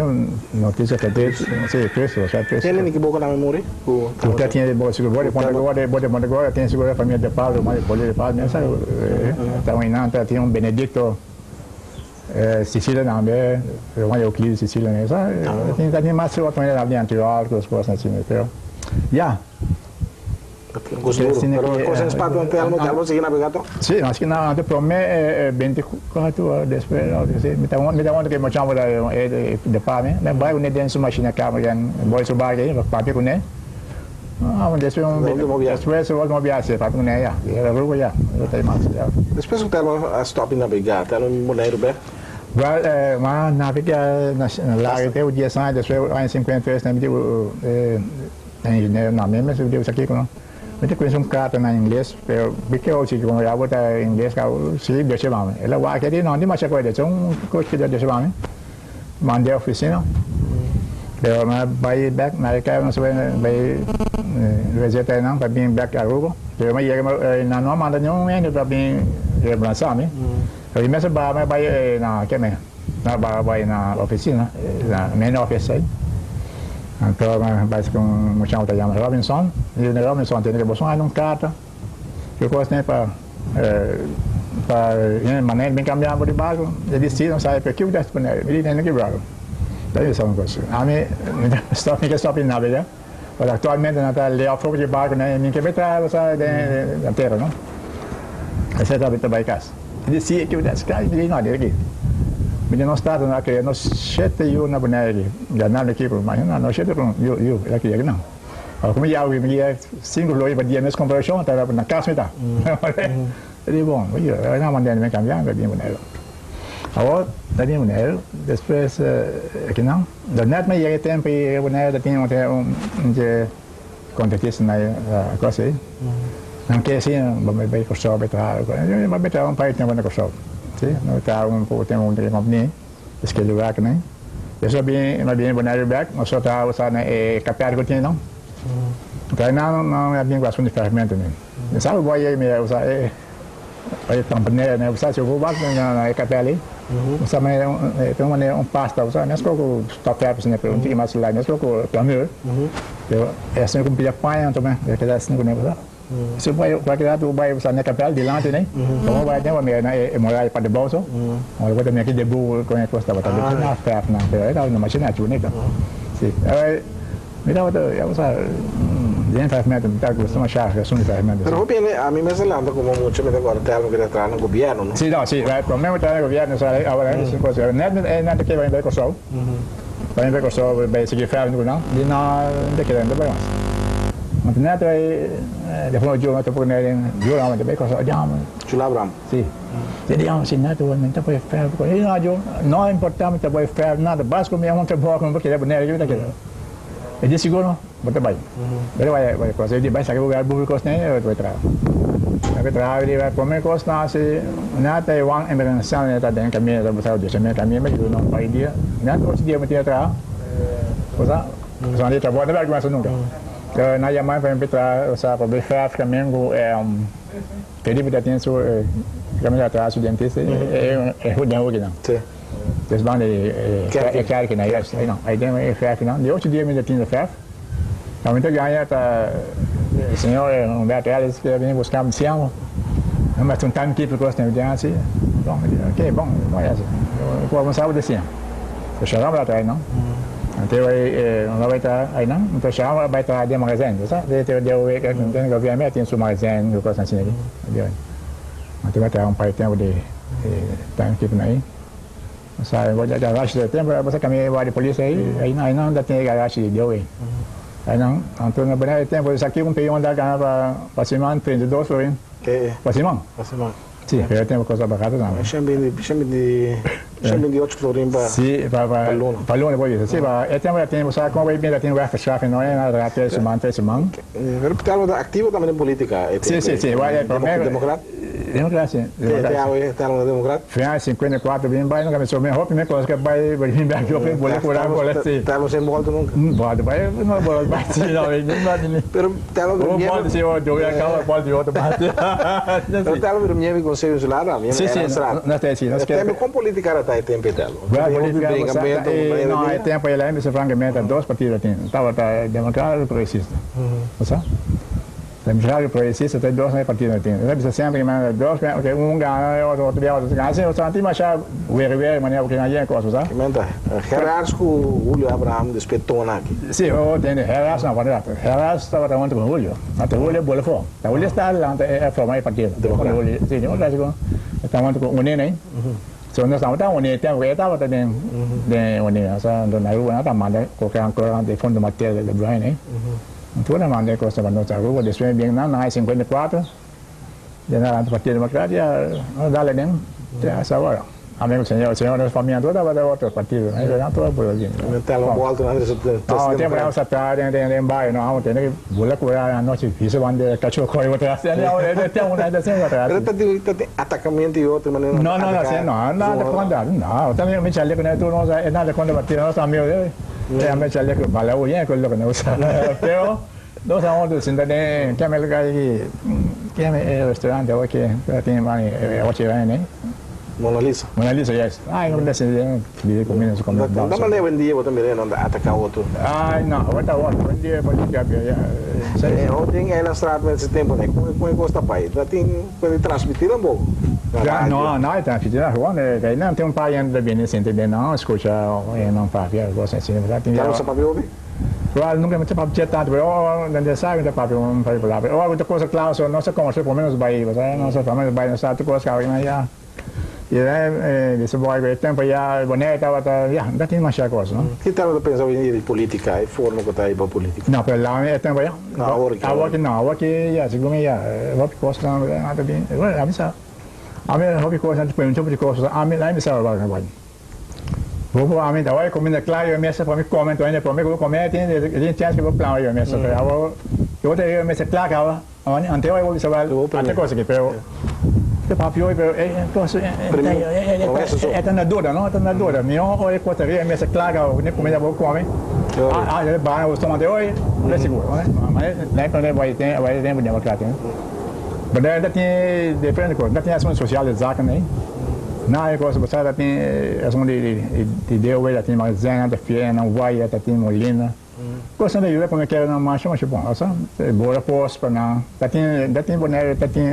notícia que tem, sei preço, já preço. Tem nem que boca na memória? Porque tinha boa seguro, quando agora tem seguro a família de Paula, mas pode de Paula, né, sabe? Então em Nanta tinha um Benedicto Sicília não, é uma Euclides Sicília, né? Tinha mais só com ele ali anterior, com as coisas assim, então. Já. Cosa spazio un Telmo si navigato? Sì, no, per me è 24 ore després, mi da che facciamo da pane, ne vai un dentro macchina camera, vuoi subare che papi con ne? Ah, adesso volto viaggio, papi con ne, era rubo ya, lo tai mas. Depois o Telmo stop in navigata, non moneiro beh. Well, ma naviga lá até o dia sai, depois em 53 né, me não, mesmo se deu isso aqui com Mình quên xong cả từ này English, biết cái chỉ còn giáo với English cao sĩ được chế bảo, là qua cái đi nói đi mà sẽ quay để chúng có cái được chế bảo, mà đi office nó, để mà bay back này cái nó sẽ bay register nó phải bin back ở Google, để mà giờ mà nó mà nó nghe được bin để làm sao nhỉ, rồi mình sẽ bay là cái này, là bay là office nó, là main office ấy. Então, parece que um chão está chamado Robinson, e o Robinson tem que botar num carta, que eu gosto para maneira bem cambiar de barco, ele disse não sai para que o desse para ele tem que barco. Daí isso é uma coisa. A mim stop na vida, mas atualmente não está ali ao fogo de barco, né? Ninguém vai trazer você da terra, não? Esse é o trabalho para casa. Ele disse que o desse cara ele não é aqui. Mình nó start nó cái nó set you nó bên này giờ nào kia mà nó set được you là cái nào cũng giao vì mình single lối và DM conversion tại là bên casa ta đi bom bây giờ nó mình đang cảm giác về bên này rồi tại bên này després cái nào the net mấy cái tempo bên này đã tiếng cái contexto này có gì năng cái gì mà bây có số bây giờ mà bây giờ ông phải theo bên có số Sim, não está tem uma companhia, esse que lugar que nem. Eu só bem bonário back, mas só está usando capar que tinha não. Então não é bem quase de ferramenta nem. Eu sabe boy aí me usar aí companhia né, usar se eu vou bater na capar ali. Usar mas tem pasta usar, mas coloco stop apps né, para um time mais lá, mas coloco primeiro. Eu assim como pilha panha também, é que dá assim com negócio. Se vai tu vai usar na capela de lá também, então vai ter uma meia morar para de bolso, ou vai ter aqui de burro com a costa para de na ferro na ferro, então na máquina tu né, sim, me dá outra, eu usar dentro da ferramenta, tá com uma chave, são de ferramenta. Pero bem, a mim mesmo lá como muito me agora Telmo que está no governo, não? Sim, não, sim, vai para mesmo tá no governo, só agora essa coisa, nada que vai com sol, vai com sol, vai seguir ferro não, de não de que ainda vai mais. Ternyata depois jual atau pun jual amat baik kalau jam. Jual berapa? Si. Jadi yang sini tu minta boleh fair. Ini aja, não importa minta boleh fair nada. Bas como yang kita bawa porque dia benar juga kita. Jadi seguro betul baik. Jadi baik kalau dia baik saya bukan bubur kos ni, tu terang. Tapi terang dia komen kos nasi. Nada yang emergency ni tadi yang kami ada besar dia semua kami macam tu nampak dia. Nada kos dia mesti terang. Kosa, soalnya dia terbuat ada macam mana? Na Yamaha para entrar, para ver Flamengo que ele ainda tem sua câmera atrás o dentista é rodão aqui não. Sim. Eles vão é claro que não é isso, não. Aí tem ferro não. De outro dia me ainda tinha ferro. Então então ganha tá senhor Humberto Ellis que vem buscar um cião. Mas um tanto tipo gosta de assim. Bom, ok, bom, não é assim. Eu vou avançar o desenho. Eu chegava lá atrás não. Então vai estar aí não, então chama vai estar de magazine, tá? De que tem governo tem seu magazine, eu gosto assim ali. Então vai estar pai tempo de time keep aí. Sai vou já garagem de tempo, você caminha vai de polícia aí não ainda tem garagem de hoje. Aí não, então na verdade tempo isso aqui peão andar para cima 32 foi. Para cima? Para cima. Sim, eu tenho coisa barata não. Chame de 8 florim para. Sim, para Luna pode ser. Sim, para tem você como vai bem tem o chef não é nada até semana. Pero Telmo ativo também em política. Sim, vai democrata. Democracia. Telmo democrata? Final 54 bem vai, não começou bem roupa, coisa que vai vir bem aqui, eu vou curar, vou lá se. Telmo sem volta nunca. Pode, vai, não vai se não, nem vai. Pero Telmo pode ser outro, eu acaba pode outro bate. Pero Telmo vir minha conselho insular, minha não tem assim, nós Telmo com política era tá tempo Telmo. Não, é tempo ele é francamente dois partidos tem. Estava democrata e progressista. Sabe? Democrata e progressista tem dois partidos tem. Ele sempre que dois, que ganha, outro ganha, assim, eu senti mais ver maneira que ganha coisa, sabe? Comenta. Gerardo com Julio Abraham despetona aqui. Sim, eu tenho Gerardo não pode dar. Gerardo estava tomando com Julio. Até Julio bola fora. Até Julio está lá é formar partido. Sim, eu acho que estava com o neném. So nós estamos unidos, tem que estar de unidos, então na rua nós mandamos qualquer coisa de fundo matéria de Brian, né? Então nós mandamos coisa para nós rua, depois bem na 54, de na Partido Democrático, nós dá lá essa hora. Amigo senhor, nós família toda vai dar outro partido, né? Já toda por ali. Telmo volta na não, tem para essa tarde, tem bairro, não, tem que bolar curar a noite, isso vende cachorro corre outra, tem uma da semana atrás. Tem atacamento e outro, mas não, nada contra, não, também me chale que não tu não é nada contra bater nosso amigo dele. É me chale que valeu bem aquilo que não sabe. Pero nós vamos assim também, que é melhor que é restaurante aqui, tem mais né? Mona Lisa, yes. Ai, não desce de comida se come. Não mandei vendia outra merenda atacar outro. Ai, não, outra vendia pode cambiar. Ontem é na estrada nesse tempo, né? Como gosta pai? Já tem pode transmitir um pouco. Não, é transmitir na rua, né? Não tem pai ainda bem nesse entender não, escuta, não para gosta assim, já tem. Não sabe ouvir? Claro, nunca me tinha papo tanto, mas não sabe ainda papo um para falar. Outra coisa claro, não sei como se pelo menos vai, não sei pelo menos vai na cidade coisa que aí já. E aí, esse boy vai tempo já bonito, já, não tem mais coisa, não? Que tal de pensar em política, e forma que está aí para política? Não, pero lá é tempo já. Agora que já, segundo já, hobby coisa não nada bem. Agora, a minha hobby coisa não tem tipo de coisa, a minha lá me sabe agora vai. Vou a minha daí comida claro, eu me para me comentar ainda para me vou comer, tem chance que vou planar eu me para eu tenho me claro agora, ante eu vou saber até coisa que pero papi hoy pero entonces esta na dura no esta na dura mi hoy cotaria me claga ne comida vou comer ele vai o tomate hoje é seguro né mas nem quando vai ter democrático mas ainda tem depende coisa ainda tem ações sociais zaca né na coisa você ainda tem ação de deu ainda tem mais zena da fiel não vai ainda tem molina coisa daí eu como que na marcha mas bom essa bora posto para não tem boné tem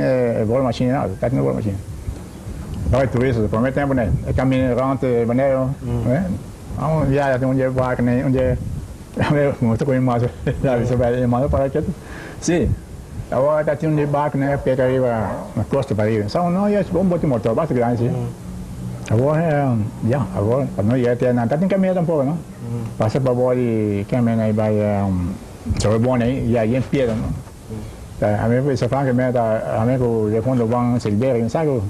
bola machine tem bola machine vai tu isso para mim tem boné é caminho rante boné né já tem onde vai né onde muito coisa mais já isso vai mais para que sim agora tem um barco né pega aí na costa para ir só não é bom botar motor basta grande agora já agora para não ir até não tem caminho tampouco não passa para body caminho aí vai sobre bom aí já em pé não a mim foi só que me a mim o de quando vão se liberar sabe eu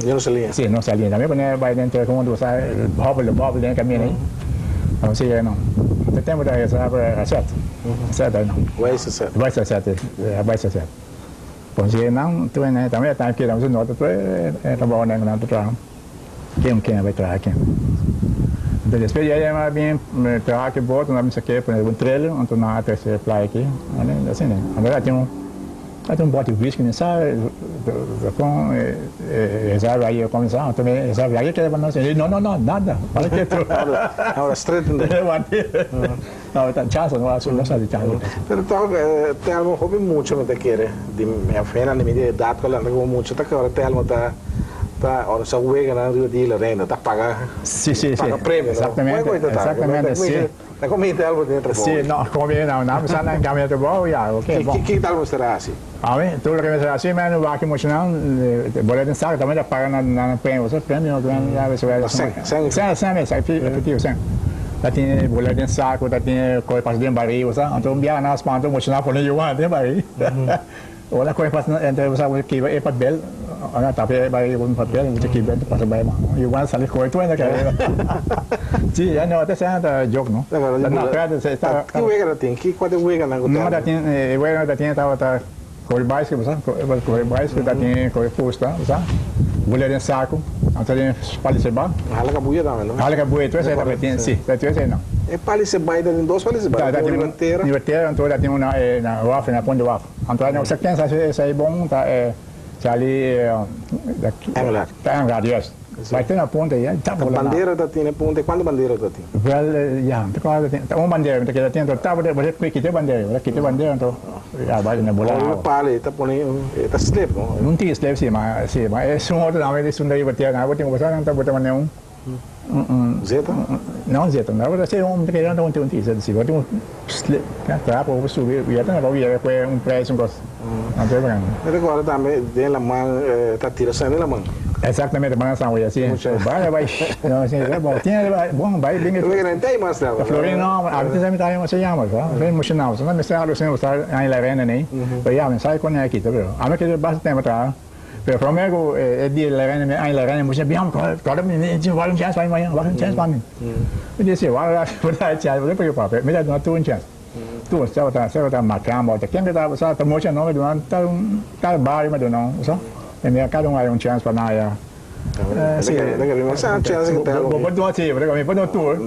não sabia sim não sabia também quando vai dentro quando sai hobble dentro caminho aí não sei não tem tempo da essa para certo não vai ser certo bom se não tu né também está aqui não se nota tu é trabalho não tu trabalho quem vai trabalhar aqui depois já é bem trabalhar que bota não sei que por um trailer onde na terceira praia aqui assim né agora tem um bote de whisky sabe com reserva aí começar também reserva aí que é para nós não nada para que tu agora straight não tá chance não acho não sabe chance pero tem algo hobby muito não te quer de minha fena nem me dá com ela com muito tá que agora tem algo tá ora só o ega na Rio de Janeiro tá pagar sim paga prêmio exatamente sim na comida algo dentro sim não comida não precisa nem caminhar bom já ok bom que tal será assim tudo que será assim mas não vai que muito não boletim sabe também tá pagando na prêmio você prêmio já você vai sem efetivo sem tá tem boletim saco tá tem coisa para dentro barril sabe então biar nas pantas muito não pode ir lá dentro barril olha coisa para entre você que é papel olha tá vai com papel você que vai passar bem e vai sair coisa tu ainda quer sim já não até certo jogo não na perto você está que wega tem que quando wega na não tem wega tem tá corre bicycle, sabe? Corre bicycle, tá tem corre posta, sabe? Bolha em saco, então tem paliceba. Hala ka buia também, não? Hala que boa, tu essa também tem, sim, tá tu essa não. É paliceba ainda em dois paliceba. Tá, tem uma liberteira, então tem uma na WAF, na ponte WAF. Então não sei quem essa é bom, tá ali daqui. Tá em radios. Vai ter na ponta aí, tá bom. Bandeira tá tem na ponta, quando bandeira tá tem? Well, yeah, tá uma bandeira, que tem, tá você que tem bandeira, que tem bandeira então vai na bola. O pale tá pondo, tá slip, não? Não tem slip sim, mas é um outro nome desse daí vai ter, vai ter uma não tá botando nenhum. Zeta? Não, Zeta, não, vai ser um que não tem um Zeta, se vai ter um slip, tá para subir, ia tá vai um preço um gosto. Não tem problema. Mas agora também tem lá mão, tá tirando lá mão. Exatamente, mas não é assim. Vai, não assim, é bom, bom, vai bem. Eu não tenho mais não. A Florida não, a gente também tá se chama, tá? Vem emocional, não me sei algo assim, está aí levando nem. Vai já, sai com aqui, tá vendo? A mim que bastante tempo tá. Pero para mim é dia levando, aí levando, mas bem, claro, me tinha um chance para mim, um chance para mim. Eu disse, olha, vou dar chance, vou pegar papel, me dá uma tua chance. Tu, você tá marcando, tá quem que tá, você tá mostrando nome do ano, tá bar, mas não, só. E cada um tem chance para nada. Sim, mas a chance que tem. Vou dar assim, vou dar tour.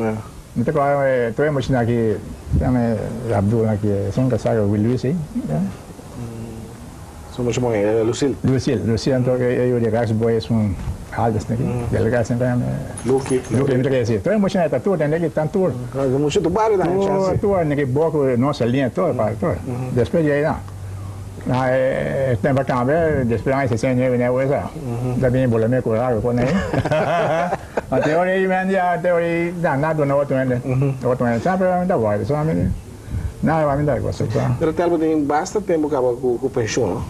Então agora tô emocionado aqui, também Abdul aqui, são que sai o Luís aí. Somos bom, Lucille, então eu de graça boys um aldas aqui. Delegação também. Luque, me interessa. Tô emocionado, tá tudo, né, que tá tudo. Muito do bar da chance. Tudo, né, que boco nossa linha toda, para. Depois de aí não. Tempo câmbio, depois se sente né, coisa. Da bem bola me curar com né. A teoria a teoria nada no outro né. Outro né, sabe, ainda vai, só me. Não, vai me dar coisa. Pero Telmo tem bastante tempo com pensão, não?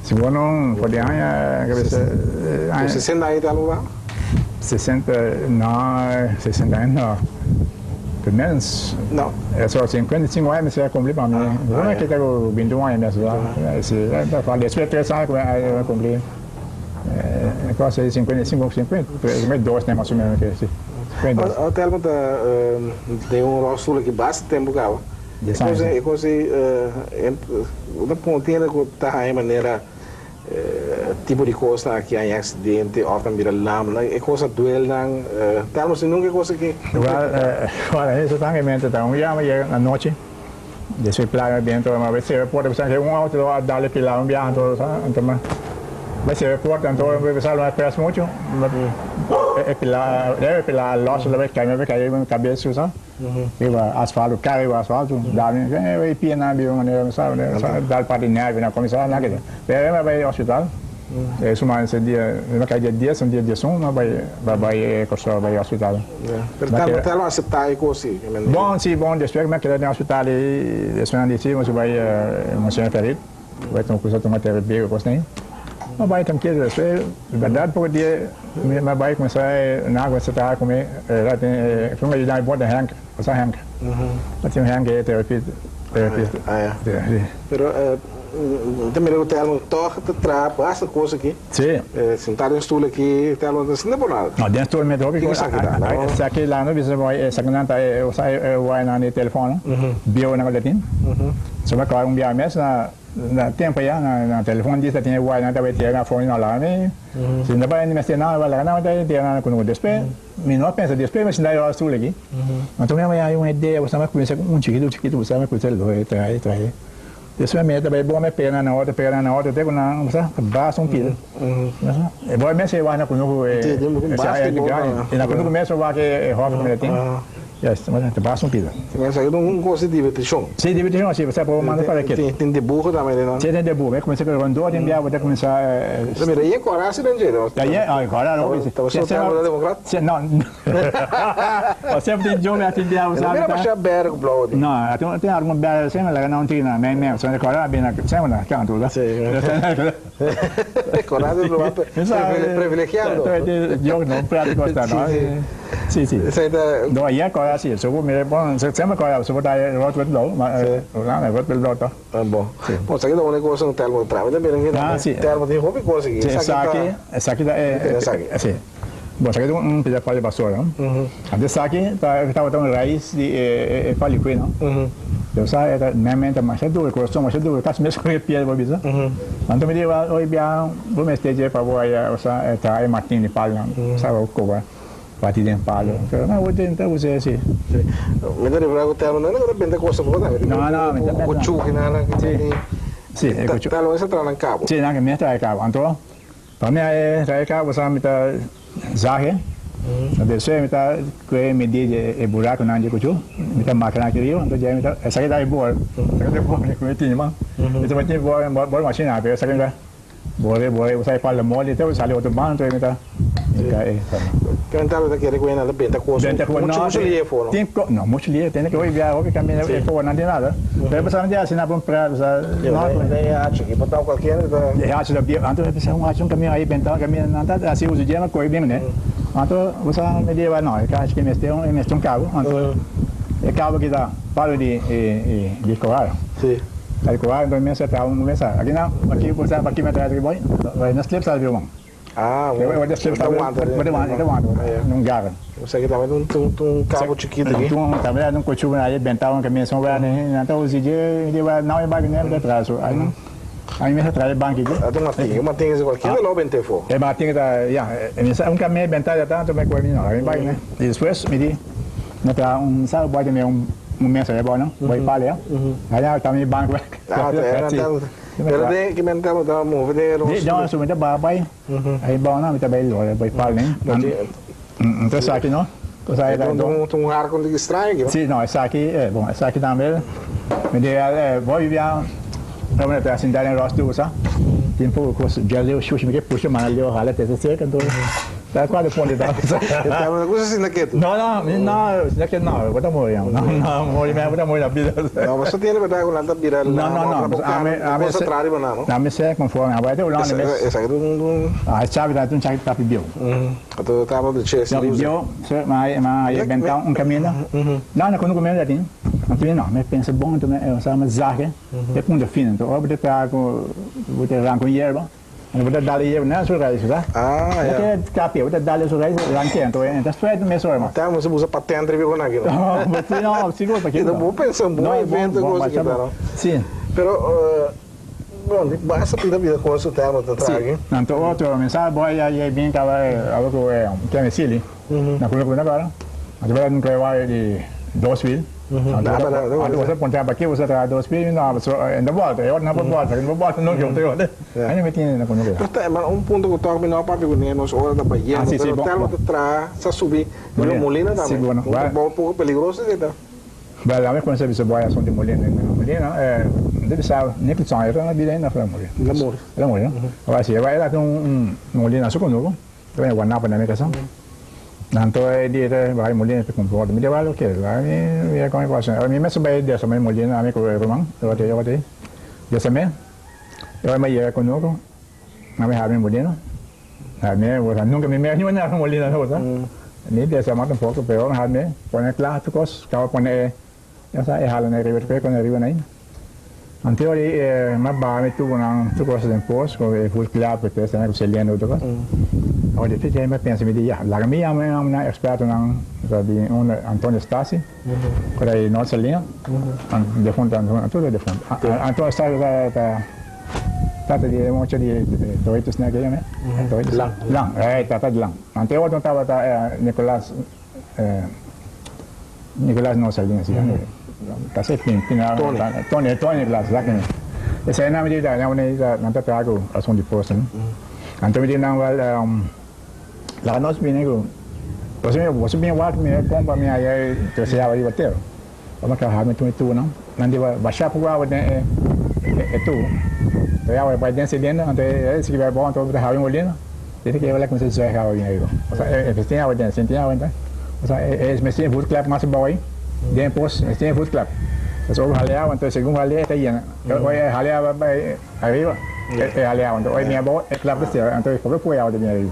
Se você não pode ganhar, que você 60 aí Telmo lá? 60 não. Pelo menos. Não. É só 55 anos, mas é cumprir para mim. Não é que tenho 21 anos lá. Se falei, se 3 anos eu cumpri. É quase 55 ou 50. Mas 2 né, mais ou menos. O Telmo tem rosto aqui bastante tempo, cara. E così, una pontina che sta in maniera tipo di cosa che hai accidente, o também lama, e cosa duelam, Telmo se nunca cosa che. Guarda, isso também mente tá um dia à noite. Desce playa dentro, mas vai ser pode pensar que um auto dá-lhe pila um viaje todo, então vai ser porta então vai pensar não é peço muito. É pela loja da caminho vai cair na cabeça, sabe? E vai asfalto, cai o asfalto, dá vai pina de uma maneira, sabe? Dá para dinheiro, na comissão, nada. Vai ao hospital. Isso mais dia, não cai dia, são dia som, mas vai costar vai ao hospital. Portanto, Telmo aceitar e coisa. Bom, sim, bom, depois que eu no hospital e depois de cima, você vai emocionar ferido, vai ter uma coisa tomar terapia, coisa nem. Mas vai ter que ser, verdade, porque dia, mas vai começar na água, você está a comer, lá tem, como ele dá em ponta ranca, você ranca. Mas tem ranca é terapia. Pero também o Telmo toca, trapa, essa coisa aqui. Sim. Sentar no estúdio aqui, Telmo não se por nada. Não, dentro do metrô, porque se aqui lá no você vai, sacananta, eu saio, vai na telefone, bio na boletim. Você vai claro dia mês na tempo aí na telefone diz que tem vai na TV na fone lá, né? Se não vai nem não vai lá não tem na com depois, me não pensa depois mas daí eu estou aqui. Então mesmo aí uma ideia, você vai conhecer chiquito, você vai conhecer dois, três. Isso é meta, vai bom me pena na outra, até quando você basta pila. É bom mesmo você vai na quando e na quando começa vai que roda como ele tem. Mas basta pila. Mas aí não gosta de divertição. Sim, divertição, sim, você pode mandar para aqui. Tem de burro também, não? Tem de burro, começa com o tem viado, vai começar. Primeiro aí é coragem, não jeito. Aí agora não. Você é o democrata? Não. Você tem de jogo assim viado, sabe? Primeiro para chaber com blood. Não, tem algum viado assim, mas não tem na, nem, só agora bem na, sempre na canto lá. Sim. Coragem do lado. Privilegiado. Jogo não para gostar, não. Sim. Não, aí agora sim, se eu vou me bom, sempre agora, se eu vou dar roto pelo lado, mas lá é roto pelo lado, tá? Bom. Bom, isso aqui dá uma negócio no Telmo trava, também aqui. Telmo tem roupa e coisa aqui. Essa aqui é assim. Bom, isso aqui é um pedaço de vassoura, não? Essa aqui tá tão raiz de falicuí, não? eu saio da mente mais duro, coração mais duro, tá mesmo que piel vou dizer. Então me deu oi bia, vou me esteja para voar eu sa tá Martin de Paula, sabe o coba. Parti de Paula. Não, vou tentar usar assim. Me dá lembrar o Telmo, não é agora bem coisa boa, Não, me o chuque nada que sim, Telmo essa tá na cabo. Sim, na minha tá cabo. Então, para mim é tá cabo, sabe, tá zahe. Desse me tá que me diz buraco na onde eu me tá máquina aqui eu, então já me tá essa aqui dá boa. Essa aqui boa, que tinha, mano. Então me tinha boa máquina, essa aqui dá. Boa, você fala de molde, então sai outro banco, então me tá. Cantar da querer que nada bem da coisa. Muito lie fora. Não, muito lie, tem que olhar, o que caminha é fora, não tem nada. Daí você não tem assim na bom para, não, daí acho que botar qualquer da acho da então você acha um caminho aí bem caminho não tá assim usa de uma coisa bem, né? Então você me diz não, eu acho que me um cabo, então é cabo que dá para de coar. Sim. Aí coar, então me tá um mensagem. Aqui não, aqui você aqui me traz aqui boy. Vai na slip sabe, irmão. Ah, eu vou deixar não garra. Você que tava um cabo chiquito aqui. Também não continua aí bentão que minha sombra né, então os dias não é bagulho de trás, aí me traz banco aqui. Uma tem esse aqui, não bente for. É batinha da, um caminho bentada tanto me coisa não, aí bagulho né. E depois me di, não tá sabe pode me um mensagem é bom não? Vai para aí também banco. Pero de que mental da mover os. Não, isso me dá babai. Aí bom não, me tá bem olha, vai para nem. Então essa aqui não? Essa aí um ar com estranho. Sim, não, essa aqui é bom, essa aqui também. Me dê vou viajar. Também tá assim dar em rosto, sabe? Tempo com gel eu xuxa me que puxa mas eu rala até seca então. Tá quase ponto da. Tá uma coisa assim naquele. Não, naquele não, eu vou dar morrer. Não, morrer mesmo, vou dar morrer na vida. Não, você tem verdade com nada virar. Não. A me se conforme, vai ter o lado mesmo. Essa aí a chave da chave tá pediu. Eu tava de chesse. Pediu, mas bentar um caminho. Não, quando comer já tem. Não, mas pensa bom também, eu sabe mas zague. É ponto fino, então eu vou ter vou ter ranco hierba. Eu vou dar ali né, sua raiz, tá? É. Porque capio, vou dar ali sua raiz, ranquento, então spread mesmo, irmão. Tá, você usa patente viu com aquilo. Não, seguro para aquilo. Não vou pensar bom evento coisa que dá. Sim. Pero bom, basta pintar vida com o Telmo tá trague. Então outro mensagem boy aí bem tava algo que é Sili. Na coisa agora. Mas vai não vai de 2000. Você põe aqui, você traz 2000 não, você ainda volta, eu não volta, não que eu tenho. Ainda me tem na coisa. Mas um ponto que eu toco não para ver nos horas da Bahia, mas o Telmo traz, só subir, Molina também. Um pouco perigoso que tá. Bem, a minha concepção boa é de Molina, deve saber, nem que são, eu não vi ainda para Molina. Era Molina. Agora sim, vai lá com Molina só conosco, também é guardar para na minha casa. Nanto dia vai Molina para comprar, me deu algo que lá me com negócio. A mim me soube dessa mãe Molina, a mim com o irmão, eu até. Já também. Eu me ia conosco. A mim havia Molina. A mim eu nunca me meio nem na Molina não, tá? Nem dessa mata um pouco, pero a mim põe claro tu cos, cá põe eu sei hala na river pe com a river nem. Anterior me ba me tu cos de pos com o full claro porque essa é o celiano do cos. Olha, fiquei me pensa me dia, lá me uma experto não sabe Antônio Stasi. Por aí nossa linha. De fundo tudo de fundo. Antônio Stasi tá de monte de doitos na guia, né? Doitos. Lá, tá de lá. Anterior não tava Nicolás nossa linha assim. Tá sempre final Tony Glass lá que esse aí não me diz não tá trago ação de força, né? Então me diz não lá nós vinemos você bem o me compra minha aí terceira ali bateu. Vamos que a tu não deve baixar por água né é tu. Eu vai dentro dentro até se vai bom então vai Molina. Ele que vai com você já vai aí. O sea, tem água dentro, tem água então. O sea, me tem food club mais bom aí. Depois me tem food club. Então halea então segundo halea tá aí. Eu halea vai arriba. É halea então aí minha boa é club desse então eu vou água de aí.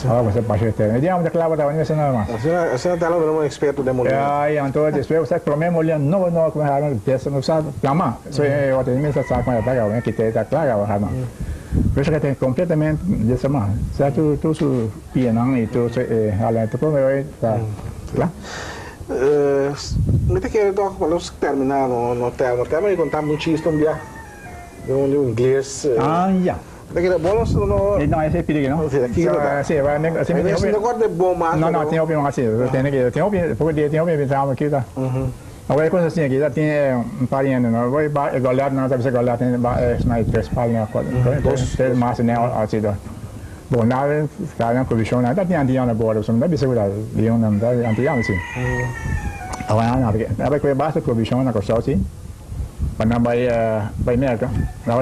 Ah, você pode ter. Me diga onde clava da onde você não mais. Você tá lá um experto de Molina. Então depois você promete Molina não com a peça não sabe. Clama. Isso é o atendimento está com a paga, né? Que tá claro, Harman. Por isso que tem completamente dessa mão. Certo, tu su pia não e tu ela tu como tá. Claro. Me te quero tocar para nós terminar no Telmo. Telmo e contar muito isso também. Do inglês. Já. Daqui a pouco não. Não, esse é perigo, não? Aqui não. Sim, vai nem assim. Esse negócio é bom, mas. Não, tem opinião assim. Tem opinião, porque tem opinião pensar aqui tá. Agora coisa assim aqui, já tem parente, não. Vai golear, não deve ser golear, tem mais três palhinhas, três massas, né, assim tá. Bom, nada, cara, na provisão, nada tem antiano na borda, só não deve ser cuidado. Leão não dá antiano assim. Agora não, vai que basta provisão na costa assim. Para vai América.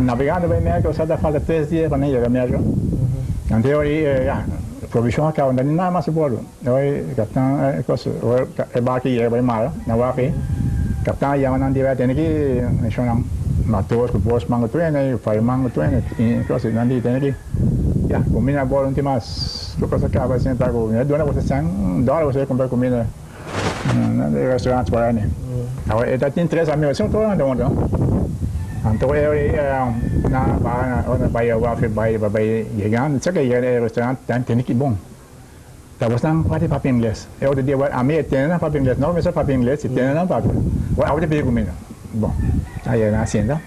Navegando vai América, só dá falta 3 dias para ir a América. Então aí, provisão aqui, não tem nada mais bordo. Aí, capitão, é barco aí, vai mar, na barco. Capitão aí, não tiver tem que, deixa eu não, matou o boss mango tuene, faz mango tuene, coisa não tem aqui. Ya, comida boa não tem mais. Tu passa cá, vai sentar com comida. Dona você sai $1 você compra comida no restaurante para aí. Agora ele tem 3 amigos, são todos andando ontem. Então ele na Bahia vai chegando, só que ele restaurante tem que bom. Tá você não pode falar inglês. Eu te digo a minha tem não fala inglês, não mas só fala inglês, tem não fala. Agora eu te pedir comida. Bom, aí na senda.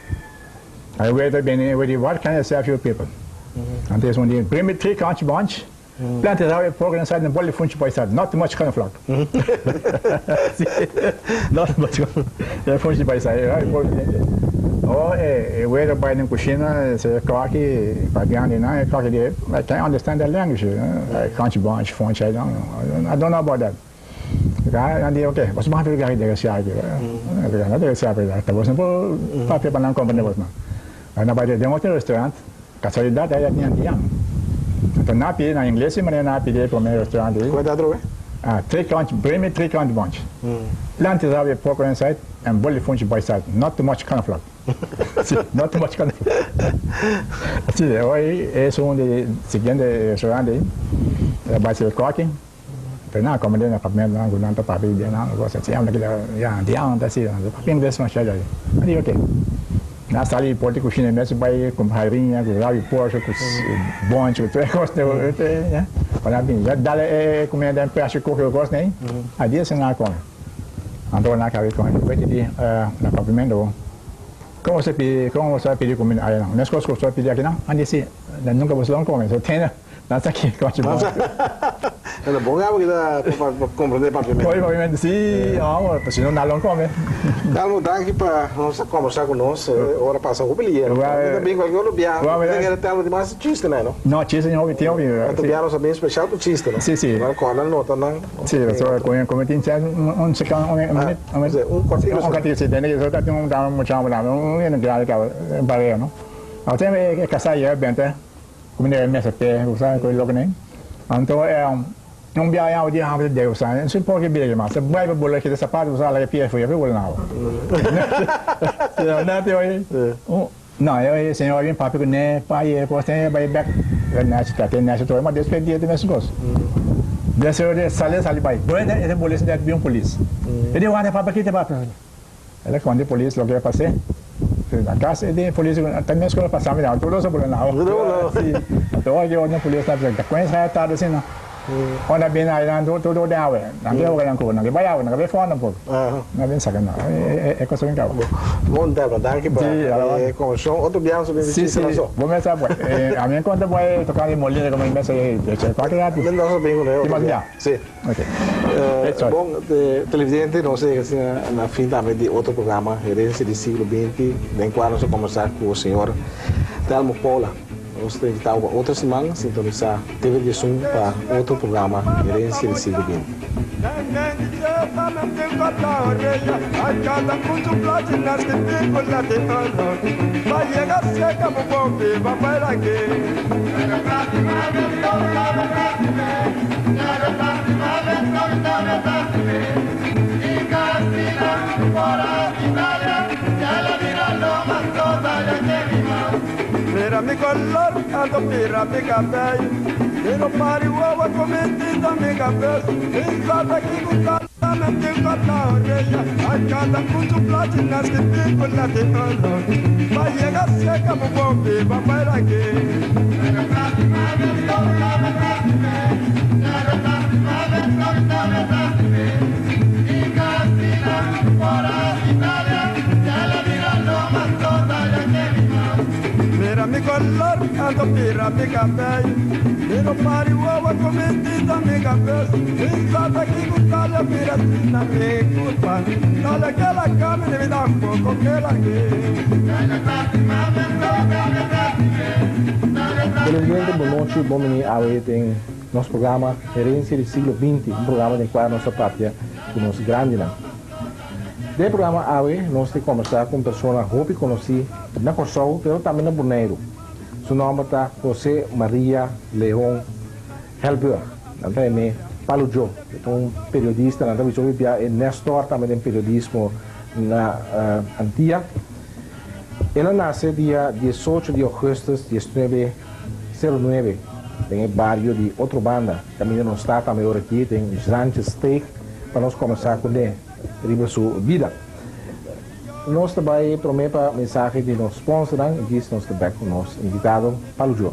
Aí eu vai bem, what can I serve you people? And there's one bring me 3 couch bunch. Planted out a program inside the body function by side, not too much kind of flock. Not much function by side, right? Oh, where the binding cushina is a cocky, Papiani, cocky. I can't understand the language. I can't bunch, function, I don't know about that. And okay, what's my favorite guy? There's a there was no paper banana company was not. And about the restaurant. Casualidade aí tinha antiano. Então na pia na inglês mas na pia para o meu restaurante. Qual é a droga? 3 count, bring me 3 count bunch. Plant is have pork inside and bully function by side. Not too much corn flour. Not too much corn flour. Assim, hoje é um seguinte restaurante. Vai ser cooking. Pernah como dia na papel na guna tu papel dia na gua setiap lagi ya dia anda sih. Papel dia semua saja. Jadi okey. Na sali porti cucina mesmo vai com Herensia, com rabi porco, com boncho, tu gosta né? Para mim, já dá comida em pedaço que eu gosto nem. A dia se não come. Então na cabeça com vai ter na papimento. Como você pedir comida aí não? Nessa coisa que você pedir aqui não? Andi se nunca você não come, só tem na aqui com a chibona. É bom para compreender papimento. Pode papimento sim, senão não come. Telmo, dá aqui para conversar conosco, hora passa o bilhete. Ainda bem que eu não viajo. Tem Telmo de mais chiste, né? Não, chiste não tem ouvido. Tu viajas bem especial para chiste, não? Sim, sim. Não corda não, tá não. Sim, só como tem quartinho se tem que só tem dar muito chão lá, não é grave que barreira, não. Até que sai é bem até. Como nem me sapé, usar coisa logo nem. Então não viaja o dia rápido de usar, não sei por que viaja mais. Se vai para bolar que de sapato usar lá que foi para bolar não. Não tem aí. Não, eu senhor vem papo né, pai, você vai back, na cidade, na cidade, mas despedir de meus gostos. Descer sali vai. Dois esse polícia deve vir polícia. Ele vai para aqui te para. Ela quando a polícia logo passei. Na casa de polícia também escola passava não, tudo só por não. Então aqui onde a polícia está conhece a tarde assim não. Quando bem aí não tudo dá ué. Não deu que não com, não vai não vai fora não pô. Não vem sacar não. É coisa que acaba. Bom dia, danke para como show outro dia sobre isso. Sim, vou começar pues. A mim quando vai tocar em Molina como começa aí, deixa qualquer lado. Não bem com ele. Sim. OK. Bom, televidente, não sei assim na fim também de outro programa, Herensia de siglo XX, bem quando nós conversar com o senhor Thelmo Paula. Nós temos que estar outra semana sintonizar TV de Zoom para outro programa, Herensia de siglo XX. Mira mi color, ando mira mi cabello. Quiero pari huevo cometida mi cabeza. Insata que gustaba me tengo a la orella. Acá da mucho platinas que tengo la de oro. Va a llegar seca mu bombe, va para aquí. Pero ando pira mi café. Pero pari uova comentita mi café. Pensate que gustale pira sin mi culpa. Dale que la cama me da un poco que la que. Bem-vindo, boa noite, bom menino aí tem nosso programa Herensia do Siglo XX, programa de qual nossa pátria que nos grande não. De programa aí nós temos conversar com pessoas que conheci na Corsol, mas também na Bonaire. Seu nome está José Maria Leão Helber, também Paula, periodista, na televisão e Nestor também tem periodismo na Antia. Ela nasceu dia 18 de agosto de 1909 em barrio de outra banda. Também não está também aqui, tem Rancho Steak, para nós começar com ele, riba sua vida. Nós também promete a mensagem de nosso sponsor, e diz nós também com nosso invitado, Paula.